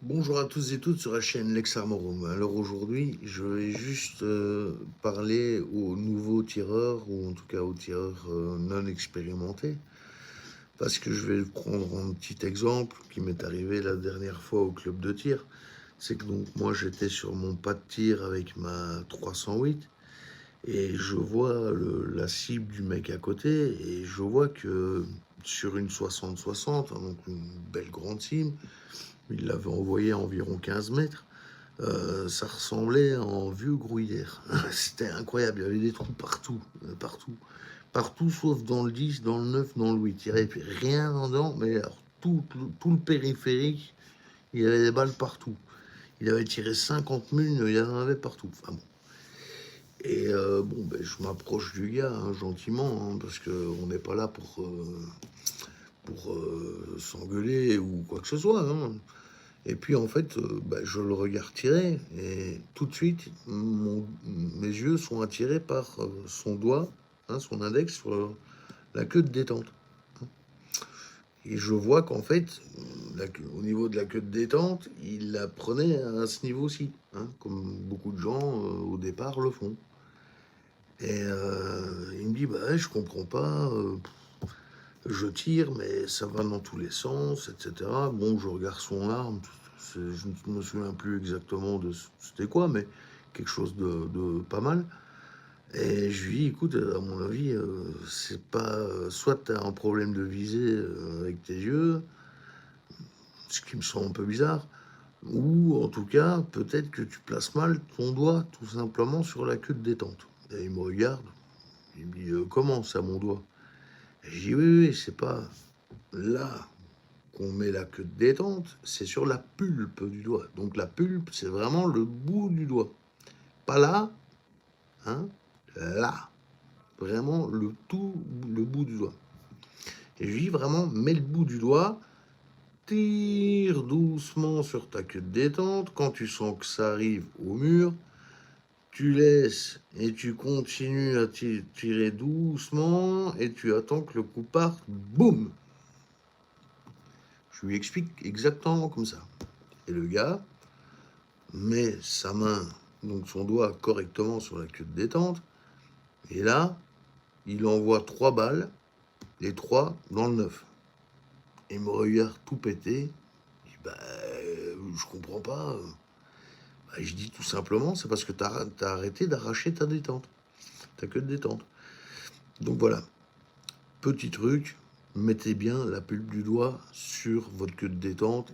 Bonjour à tous et toutes sur la chaîne Lex Armorum. Alors aujourd'hui, je vais juste parler aux nouveaux tireurs, ou en tout cas aux tireurs non expérimentés, parce que je vais prendre un petit exemple qui m'est arrivé la dernière fois au club de tir. C'est que donc moi j'étais sur mon pas de tir avec ma 308 et je vois la cible du mec à côté et je vois que sur une 60-60, hein, donc une belle grande cible, il l'avait envoyé à environ 15 mètres. Ça ressemblait à un vieux gruyère. C'était incroyable, il y avait des trous partout, partout. Partout, sauf dans le 10, dans le 9, dans le 8. Il n'y avait rien dedans, mais alors, tout le périphérique, il y avait des balles partout. Il avait tiré 50 mules, il y en avait partout. Enfin bon. Et bon, ben, je m'approche du gars, hein, gentiment, hein, parce qu'on n'est pas là pour s'engueuler ou quoi que ce soit, hein. Et puis en fait, bah, je le regarde tirer et tout de suite, mes yeux sont attirés par son doigt, hein, son index sur la queue de détente. Et je vois qu'en fait, au niveau de la queue de détente, il la prenait à ce niveau-ci, hein, comme beaucoup de gens au départ le font. Et il me dit, bah ouais, je comprends pas, je tire, mais ça va dans tous les sens, etc. Bon, je regarde son arme, je ne me souviens plus exactement de c'était quoi, mais quelque chose de pas mal. Et je lui dis, écoute, à mon avis, c'est pas. Soit tu as un problème de visée avec tes yeux, ce qui me semble un peu bizarre, ou en tout cas, peut-être que tu places mal ton doigt tout simplement sur la queue de détente. Et il me regarde, il me dit, comment ça, mon doigt? Et je dis, oui, oui, c'est pas là qu'on met la queue de détente, c'est sur la pulpe du doigt. Donc la pulpe, c'est vraiment le bout du doigt. Pas là, hein, là. Vraiment le bout du doigt. Et je dis vraiment, mets le bout du doigt, tire doucement sur ta queue de détente. Quand tu sens que ça arrive au mur, tu laisses et tu continues à tirer doucement et tu attends que le coup parte. Boum! Je lui explique exactement comme ça. Et le gars met sa main, donc son doigt correctement sur la queue de détente, et là, il envoie 3 balles, les 3 dans le 9. Il me regarde tout pété, il dit, bah, je comprends pas. Bah, je dis tout simplement, c'est parce que t'as arrêté d'arracher ta détente, ta queue de détente. Donc voilà, petit truc, mettez bien la pulpe du doigt sur votre queue de détente